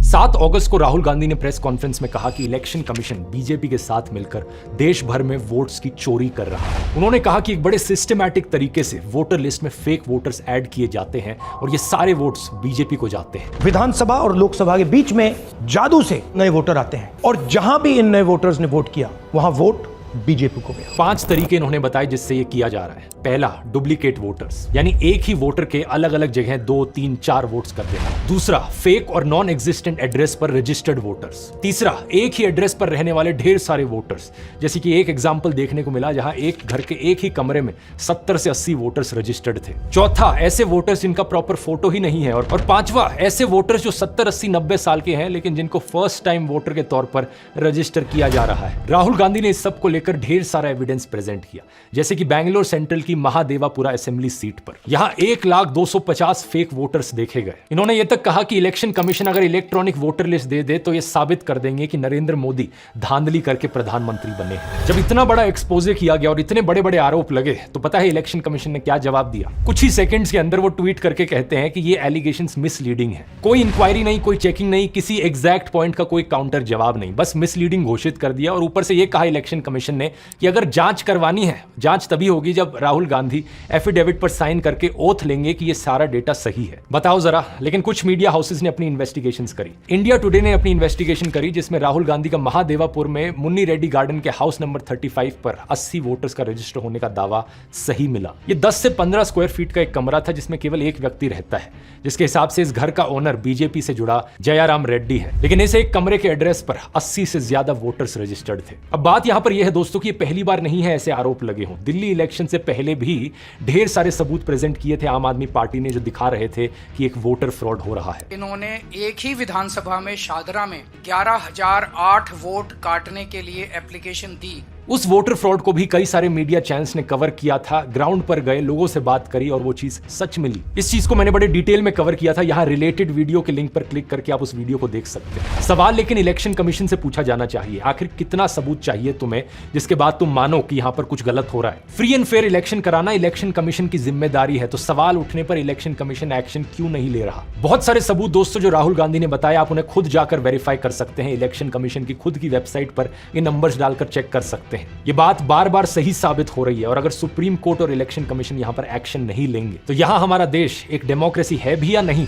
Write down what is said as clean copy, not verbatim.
7 अगस्त को राहुल गांधी ने press conference में कहा कि इलेक्शन कमीशन बीजेपी के साथ मिलकर देश भर में वोट्स की चोरी कर रहा है। उन्होंने कहा कि एक बड़े सिस्टमैटिक तरीके से वोटर लिस्ट में फेक वोटर्स ऐड किए जाते हैं और ये सारे वोट्स बीजेपी को जाते हैं। विधानसभा और लोकसभा के बीच में जादू से नए वोटर आते हैं और जहां भी इन नए वोटर्स ने वोट किया वहां वोट बीजेपी को गया। 5 तरीके इन्होंने बताए जिससे ये किया जा रहा है। पहला, डुप्लीकेट वोटर्स, यानी एक ही वोटर के अलग अलग जगह 2, 3, 4 वोट्स कर देना। दूसरा, फेक और नॉन एग्जिस्टेंट एड्रेस पर रजिस्टर्ड वोटर्स। तीसरा, एक ही एड्रेस पर रहने वाले ढेर सारे वोटर्स, जैसे कि एक एग्जाम्पल देखने को मिला जहां एक घर के एक ही कमरे में 70 से 80 वोटर्स रजिस्टर्ड थे। चौथा, ऐसे वोटर्स जिनका प्रॉपर फोटो ही नहीं है। और पांचवा, ऐसे वोटर्स जो 70, 80, 90 साल के हैं लेकिन जिनको फर्स्ट टाइम वोटर के तौर पर रजिस्टर किया जा रहा है। राहुल गांधी ने इस सब को लेकर ढेर सारा एविडेंस प्रेजेंट किया, जैसे कि बैंगलोर सेंट्रल की महादेवापुरा असेंबली सीट पर यहां 1,250 फेक वोटर्स देखे गए। इन्होंने यह तक कहा कि इलेक्शन कमीशन अगर इलेक्ट्रॉनिक वोटर लिस्ट दे दे तो यह साबित कर देंगे कि नरेंद्र मोदी धांधली करके प्रधानमंत्री बने हैं। जब इतना बड़ा एक्सपोजे किया गया और इतने बड़े बड़े आरोप लगे तो पता है इलेक्शन कमीशन ने क्या जवाब दिया? कुछ ही सेकंड्स के अंदर वो ट्वीट करके कहते हैं कि ये एलिगेशंस मिसलीडिंग है। कोई इंक्वायरी नहीं, कोई चेकिंग नहीं, किसी एग्जैक्ट पॉइंट का कोई काउंटर जवाब नहीं, बस मिसलीडिंग घोषित कर दिया। और ऊपर से यह कहा इलेक्शन कमीशन ने कि अगर जांच करवानी है, जांच तभी होगी जब राहुल गांधी एफिडेविट पर साइन करके ओथ लेंगे कि ये सारा डेटा सही है। बताओ जरा। लेकिन कुछ मीडिया हाउसेस ने अपनी इन्वेस्टिगेशंस करी। इंडिया टुडे ने अपनी इन्वेस्टिगेशन करी जिसमें राहुल गांधी का महादेवापुर में मुन्नी रेड्डी गार्डन के हाउस नंबर 35 पर 80 वोटर्स का रजिस्टर होने का दावा सही मिला। ये 10 से 15 स्क्वायर फीट का एक कमरा था जिसमें केवल एक व्यक्ति रहता है, जिसके हिसाब से इस घर का ओनर बीजेपी से जुड़ा जयाराम रेड्डी है। लेकिन इस एक कमरे के एड्रेस पर 80 से ज्यादा वोटर्स रजिस्टर्ड थे। अब बात यहां पर यह है दोस्तों कि पहली बार नहीं है ऐसे आरोप लगे हों। दिल्ली इलेक्शन से पहले भी ढेर सारे सबूत प्रेजेंट किए थे आम आदमी पार्टी ने, जो दिखा रहे थे कि एक वोटर फ्रॉड हो रहा है। इन्होंने एक ही विधानसभा में शादरा में 11,008 वोट काटने के लिए एप्लीकेशन दी। उस वोटर फ्रॉड को भी कई सारे मीडिया चैनल्स ने कवर किया था, ग्राउंड पर गए, लोगों से बात करी और वो चीज सच मिली। इस चीज को मैंने बड़े डिटेल में कवर किया था। यहाँ रिलेटेड वीडियो के लिंक पर क्लिक करके आप उस वीडियो को देख सकते हैं। सवाल लेकिन इलेक्शन कमीशन से पूछा जाना चाहिए, आखिर कितना सबूत चाहिए तुम्हें जिसके बाद तुम मानो कि यहाँ पर कुछ गलत हो रहा है। फ्री एंड फेयर इलेक्शन कराना इलेक्शन कमीशन की जिम्मेदारी है, तो सवाल उठने पर इलेक्शन कमीशन एक्शन क्यों नहीं ले रहा? बहुत सारे सबूत दोस्तों जो राहुल गांधी ने बताया, आप उन्हें खुद जाकर वेरीफाई कर सकते हैं। इलेक्शन कमीशन की खुद की वेबसाइट पर ये नंबर्स डालकर चेक कर सकते हैं। ये बात बार बार सही साबित हो रही है। और अगर सुप्रीम कोर्ट और इलेक्शन कमीशन यहां पर एक्शन नहीं लेंगे तो यहां हमारा देश एक डेमोक्रेसी है भी या नहीं?